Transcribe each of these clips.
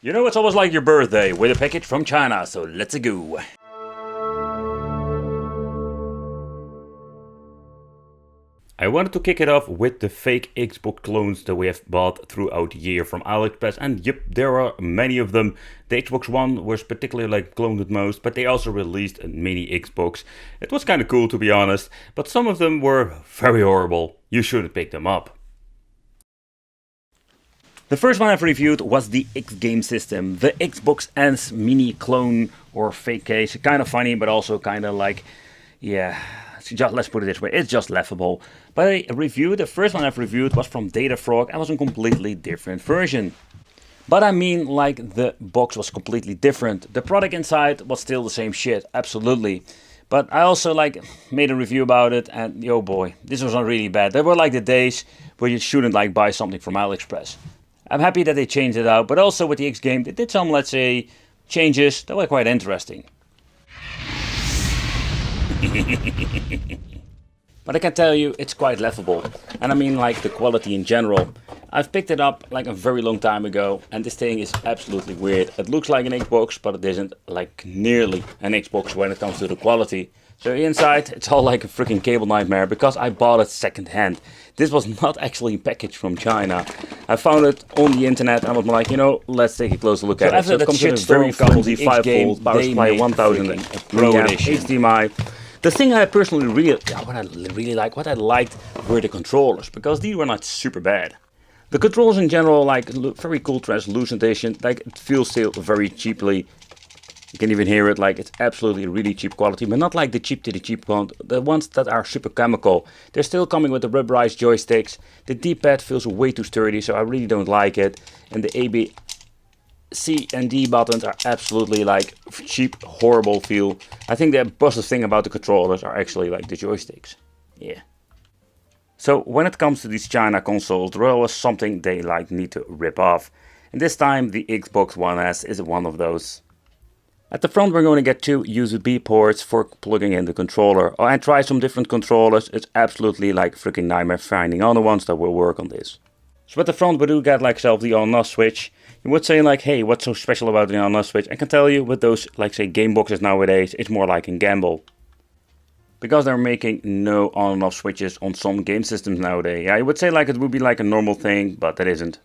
You know, it's almost like your birthday with a package from China, so let's go. I wanted to kick it off with the fake Xbox clones that we have bought throughout the year from AliExpress, and yep, there are many of them. The Xbox One was particularly cloned the most, but they also released a mini Xbox. It was kind of cool to be honest, but some of them were very horrible. You shouldn't pick them up. The first one I've reviewed was the X game system, the Xbox N's mini clone or fake case. Kind of funny, but also kind of let's put it this way, it's just laughable. But the first one I've reviewed was from Datafrog and was a completely different version. But I mean, the box was completely different. The product inside was still the same shit, absolutely. But I also made a review about it, and yo boy, this was not really bad. There were the days where you shouldn't buy something from AliExpress. I'm happy that they changed it out, but also with the X game, they did some, let's say, changes that were quite interesting. But I can tell you, it's quite laughable. And I mean, the quality in general. I've picked it up a very long time ago, and this thing is absolutely weird. It looks like an Xbox, but it isn't nearly an Xbox when it comes to the quality. So inside, it's all like a freaking cable nightmare because I bought it second hand. This was not actually packaged from China. I found it on the internet and I was like, you know, let's take a closer look at it. So it comes with a very faulty 5-volt power supply, 1000 Pro HDMI. The thing I personally what I liked were the controllers, because these were not super bad. The controls in general, very cool translucentation, it feels still very cheaply. You can even hear it, it's absolutely really cheap quality, but not the cheap to the cheap one. The ones that are super chemical. They're still coming with the rubberized joysticks. The D-pad feels way too sturdy, so I really don't like it. And the A, B, C and D buttons are absolutely cheap, horrible feel. I think the best thing about the controllers are actually the joysticks. Yeah. So when it comes to these China consoles, there was something they need to rip off. And this time the Xbox One S is one of those. At the front we're going to get two USB ports for plugging in the controller. Oh, and try some different controllers. It's absolutely freaking nightmare finding other ones that will work on this. So at the front we do get the on-off switch. You would say hey, what's so special about the on-off switch? I can tell you with those say game boxes nowadays, it's more like a gamble. Because they're making no on and off switches on some game systems nowadays. Yeah, you would say it would be a normal thing, but that isn't.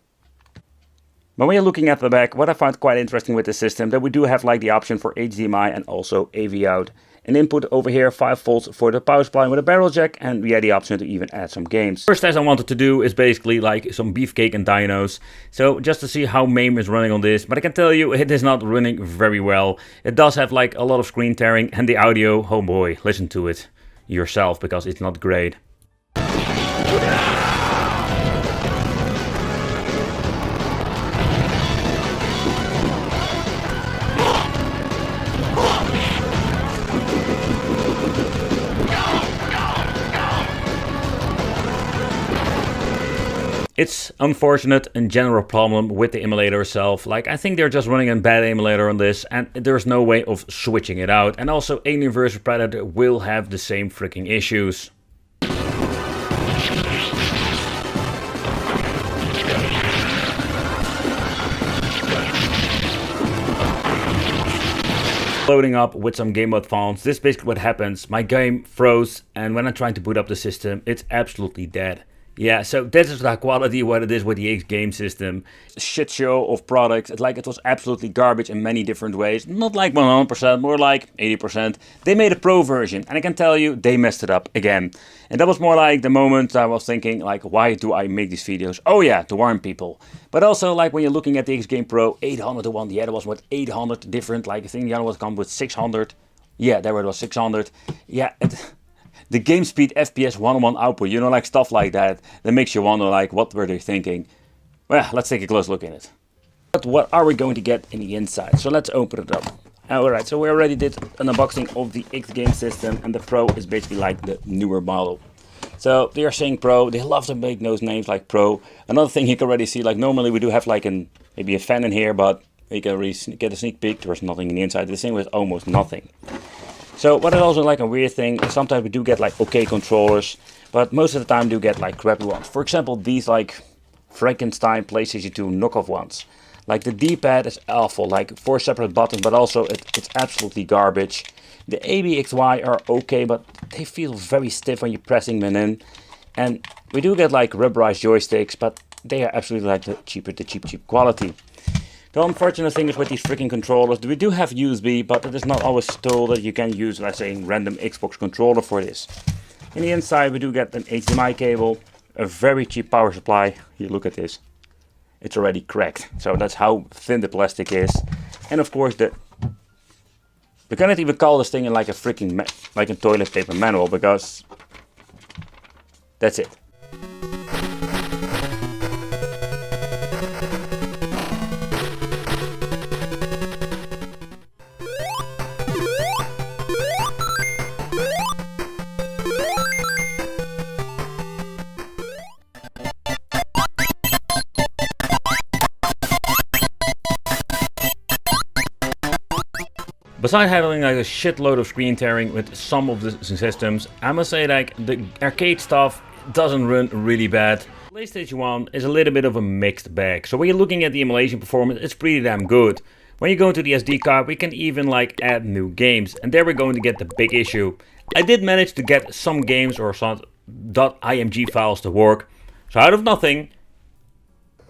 But when you're looking at the back, what I found quite interesting with this system, that we do have the option for HDMI and also AV out. An input over here, 5 volts for the power supply with a barrel jack, and we had the option to even add some games. First test I wanted to do is basically some beefcake and dinos. So just to see how MAME is running on this, but I can tell you it is not running very well. It does have a lot of screen tearing, and the audio, oh boy, listen to it yourself because it's not great. It's unfortunate and general problem with the emulator itself. I think they're just running a bad emulator on this, and there's no way of switching it out. And also Alien vs Predator will have the same freaking issues. Loading up with some game mode fonts. This is basically what happens. My game froze, and when I'm trying to boot up the system, it's absolutely dead. Yeah, so this is the quality what it is with the X game system. Shit show of products. It was absolutely garbage in many different ways. Not 100%, more 80%. They made a pro version, and I can tell you they messed it up again. And that was more the moment I was thinking why do I make these videos? Oh yeah, to warn people. But also when you're looking at the X Game Pro, 800 to 1, the other was with 800 different, I think the other was come with 600. Yeah, there it was 600. Yeah, the game speed FPS 1-on-1 output, you know, stuff like that makes you wonder, what were they thinking? Well, let's take a close look at it. But what are we going to get in the inside? So let's open it up. Alright, so we already did an unboxing of the X game system, and the Pro is basically the newer model. So they are saying Pro, they love to make those names Pro. Another thing you can already see, normally we do have maybe a fan in here, but you can really get a sneak peek, there's nothing in the inside. This thing was almost nothing. So what is also a weird thing, sometimes we do get okay controllers, but most of the time do get crappy ones. For example, these Frankenstein PlayStation 2 knockoff ones. Like the D-pad is awful, like 4 separate buttons, but also it's absolutely garbage. The ABXY are okay, but they feel very stiff when you're pressing them in. And we do get like rubberized joysticks, but they are absolutely like the cheap quality. The unfortunate thing is with these freaking controllers, we do have USB, but it is not always told that you can use, let's say, a random Xbox controller for this. In the inside we do get an HDMI cable, a very cheap power supply. Here, look at this. It's already cracked, so that's how thin the plastic is. And of course we cannot even call this thing in like a freaking like a toilet paper manual, because that's it. Besides handling like a shitload of screen tearing with some of the systems, I must say like the arcade stuff doesn't run really bad. PlayStation 1 is a little bit of a mixed bag. So when you're looking at the emulation performance, it's pretty damn good. When you go into the SD card, we can even like add new games, and there we're going to get the big issue. I did manage to get some games or some .img files to work. So out of nothing,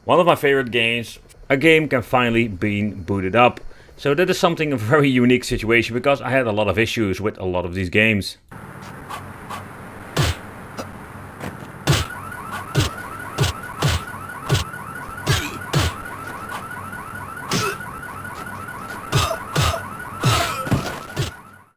one of my favorite games, a game can finally be booted up. So that is something, a very unique situation, because I had a lot of issues with a lot of these games.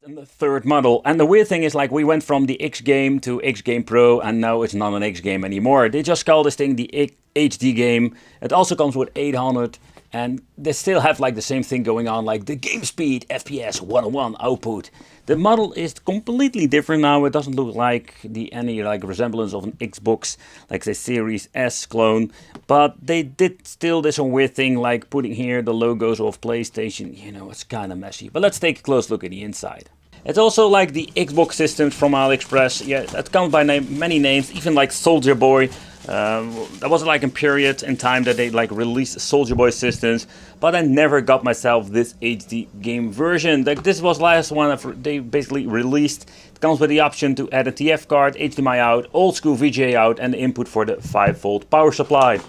And the third model, and the weird thing is like we went from the X game to X game Pro, and now it's not an X game anymore. They just call this thing the HD game. It also comes with 800. And they still have like the same thing going on, like the game speed, FPS 101 output. The model is completely different now. It doesn't look like any like resemblance of an Xbox, like the Series S clone. But they did still this weird thing, like putting here the logos of PlayStation. You know, it's kind of messy. But let's take a close look at the inside. It's also like the Xbox systems from AliExpress. Yeah, that comes by many names, even like Soldier Boy. That was like a period in time that they like released Soldier Boy systems, but I never got myself this HD game version. Like this was the last one they basically released. It comes with the option to add a TF card, HDMI out, old school VGA out, and the input for the 5-volt power supply.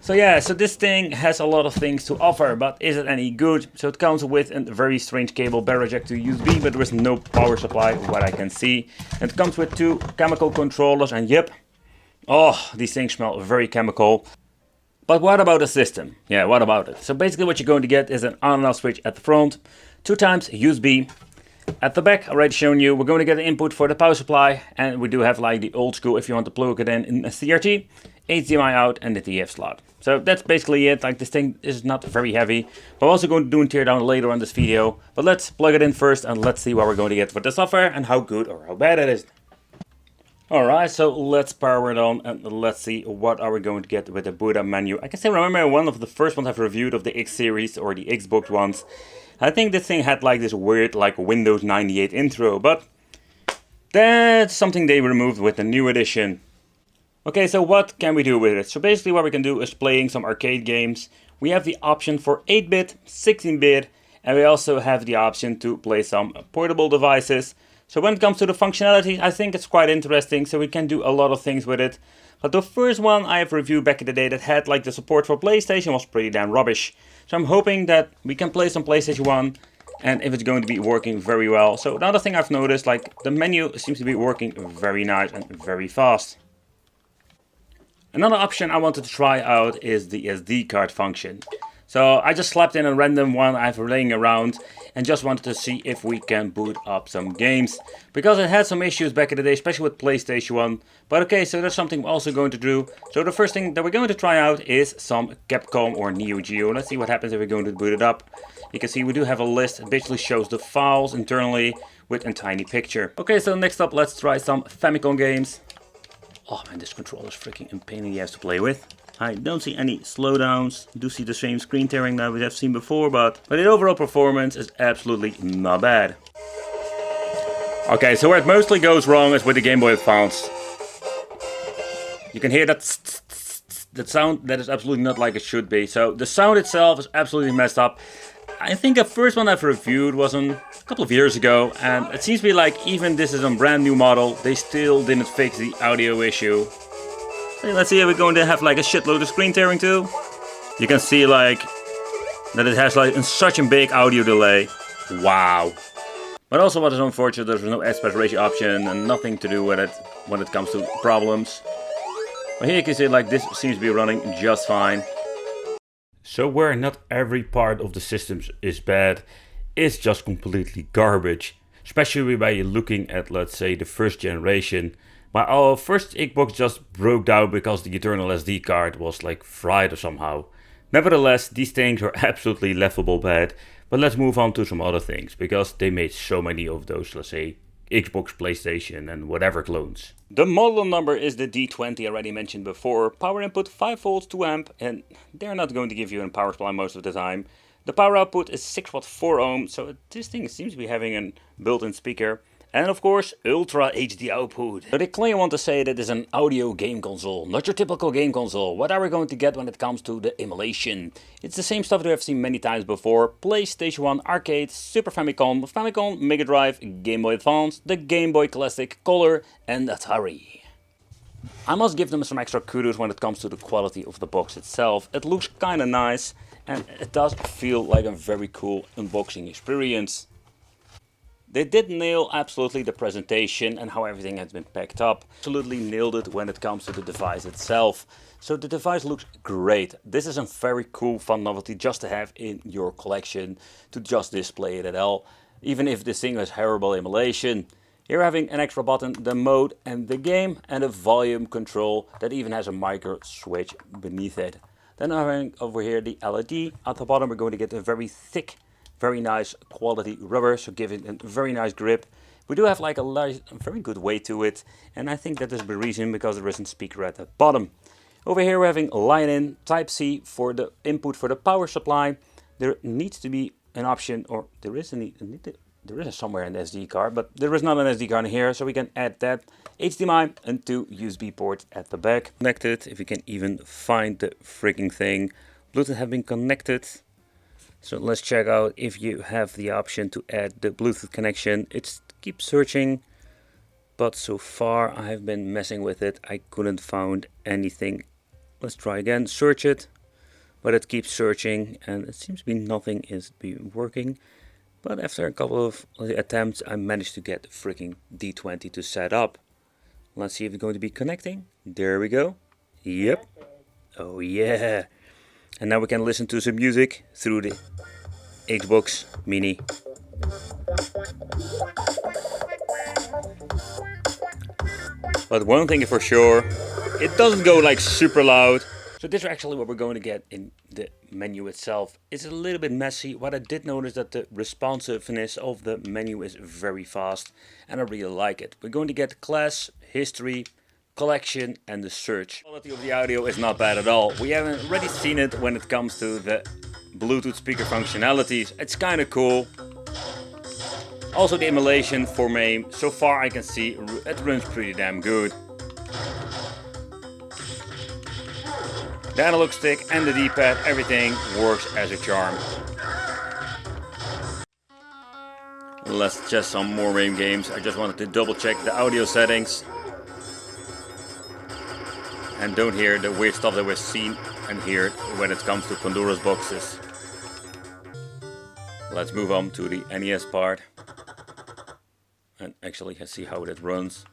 So yeah, so this thing has a lot of things to offer, but is it any good? So it comes with a very strange cable, barrel jack to USB, but there is no power supply, what I can see. It comes with 2 chemical controllers, and yep, oh, these things smell very chemical. But what about the system? Yeah, what about it? So basically what you're going to get is an on and off switch at the front, 2 times USB. At the back, already shown you, we're going to get an input for the power supply, and we do have like the old school if you want to plug it in a CRT, HDMI out, and the TF slot. So that's basically it. Like this thing is not very heavy, but I'm also going to do a teardown later on this video. But let's plug it in first and let's see what we're going to get with the software and how good or how bad it is. Alright, so let's power it on and let's see what are we going to get with the boot up menu. I can still remember one of the first ones I've reviewed of the X series or the Xbox ones. I think this thing had like this weird like Windows 98 intro, but that's something they removed with the new edition. Okay, so what can we do with it? So basically what we can do is playing some arcade games. We have the option for 8-bit, 16-bit, and we also have the option to play some portable devices. So when it comes to the functionality, I think it's quite interesting, so we can do a lot of things with it. But the first one I have reviewed back in the day that had like the support for PlayStation was pretty damn rubbish. So I'm hoping that we can play some PlayStation 1 and if it's going to be working very well. So another thing I've noticed, like the menu seems to be working very nice and very fast. Another option I wanted to try out is the SD card function. So I just slapped in a random one I have laying around and just wanted to see if we can boot up some games. Because it had some issues back in the day, especially with PlayStation 1. But okay, so that's something we're also going to do. So the first thing that we're going to try out is some Capcom or Neo Geo. Let's see what happens if we're going to boot it up. You can see we do have a list. It basically shows the files internally with a tiny picture. Okay, so next up let's try some Famicom games. Oh man, this controller is freaking a pain in the ass to play with. I don't see any slowdowns. I do see the same screen tearing that we have seen before, but the overall performance is absolutely not bad. Okay, so where it mostly goes wrong is with the Game Boy Advance. You can hear that. that sound that is absolutely not like it should be. So the sound itself is absolutely messed up. I think the first one I've reviewed was a couple of years ago, and it seems to be like even this is a brand new model, they still didn't fix the audio issue. So let's see if we're going to have like a shitload of screen tearing too. You can see like that it has like such a big audio delay. Wow. But also what is unfortunate, there's no aspect ratio option and nothing to do with it when it comes to problems. But here you can see like this seems to be running just fine. So where not every part of the systems is bad, it's just completely garbage. Especially by looking at, let's say, the first generation. My first Xbox just broke down because the internal SD card was like fried or somehow. Nevertheless, these things are absolutely laughable bad. But let's move on to some other things, because they made so many of those, let's say, Xbox, PlayStation and whatever clones. The model number is the D20 already mentioned before. Power input 5 volts 2 amp, and they're not going to give you a power supply most of the time. The power output is 6 watt 4 ohm, so this thing seems to be having a built-in speaker. And of course, Ultra HD output. So they claim want to say that it is an audio game console, not your typical game console. What are we going to get when it comes to the emulation? It's the same stuff that we have seen many times before. PlayStation 1, Arcade, Super Famicom, Famicom, Mega Drive, Game Boy Advance, the Game Boy Classic, Color and Atari. I must give them some extra kudos when it comes to the quality of the box itself. It looks kinda nice and it does feel like a very cool unboxing experience. They did nail absolutely the presentation and how everything has been packed up. Absolutely nailed it when it comes to the device itself. So the device looks great. This is a very cool, fun novelty just to have in your collection, to just display it at all. Even if this thing has horrible emulation. Here having an extra button, the mode and the game, and a volume control that even has a micro switch beneath it. Then having over here the LED. At the bottom we're going to get a very thick, very nice quality rubber, so give it a very nice grip. We do have like a very good weight to it, and I think that is the reason, because there isn't speaker at the bottom. Over here we're having line in, type C for the input for the power supply. There needs to be an option, or there is somewhere in the SD card, but there is not an SD card in here, so we can add that. HDMI and 2 USB ports at the back. Connected, if you can even find the freaking thing. Bluetooth have been connected. So let's check out if you have the option to add the Bluetooth connection. It keeps searching, but so far I have been messing with it. I couldn't find anything. Let's try again, search it, but it keeps searching and it seems to be nothing is working. But after a couple of attempts, I managed to get the freaking D20 to set up. Let's see if it's going to be connecting. There we go. Yep. Oh yeah. And now we can listen to some music through the Xbox Mini. But one thing is for sure, it doesn't go like super loud. So this is actually what we're going to get in the menu itself. It's a little bit messy. What I did notice that the responsiveness of the menu is very fast, and I really like it. We're going to get class, history, collection and the search. The quality of the audio is not bad at all. We haven't already seen it when it comes to the Bluetooth speaker functionalities. It's kind of cool. Also the emulation for MAME, so far I can see it runs pretty damn good. The analog stick and the D-pad, everything works as a charm. Let's test some more MAME games. I just wanted to double check the audio settings. And don't hear the weird stuff that we've seen and hear when it comes to Pandora's boxes. Let's move on to the NES part. And actually let's see how it runs.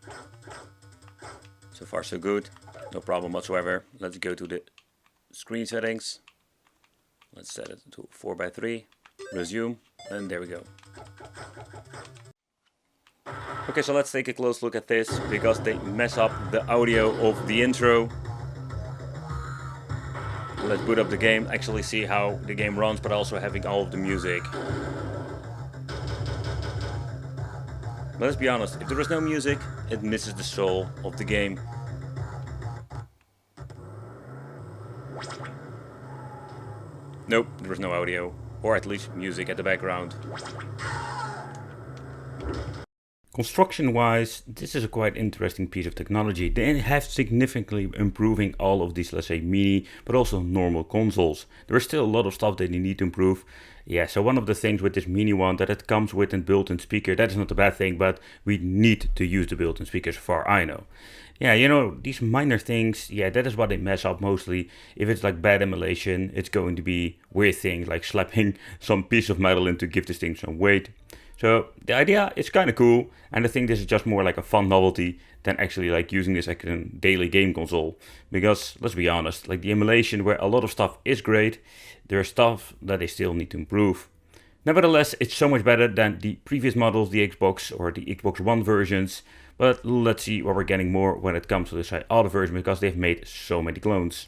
So far so good. No problem whatsoever. Let's go to the screen settings. Let's set it to 4:3. Resume. And there we go. Okay, so let's take a close look at this, because they mess up the audio of the intro. Let's boot up the game, actually see how the game runs, but also having all of the music. But let's be honest, if there is no music, it misses the soul of the game. Nope, there is no audio, or at least music at the background. Construction wise, this is a quite interesting piece of technology. They have significantly improving all of these, let's say, mini, but also normal consoles. There is still a lot of stuff that they need to improve. Yeah, so one of the things with this mini one that it comes with a built-in speaker, that is not a bad thing, but we need to use the built-in speakers as far I know. Yeah, you know, these minor things, yeah, that is what they mess up mostly. If it's like bad emulation, it's going to be weird things like slapping some piece of metal in to give this thing some weight. So the idea is kind of cool, and I think this is just more like a fun novelty than actually like using this like a daily game console. Because let's be honest, like the emulation where a lot of stuff is great, there's stuff that they still need to improve. Nevertheless, it's so much better than the previous models, the Xbox or the Xbox One versions. But let's see what we're getting more when it comes to this other version, because they've made so many clones.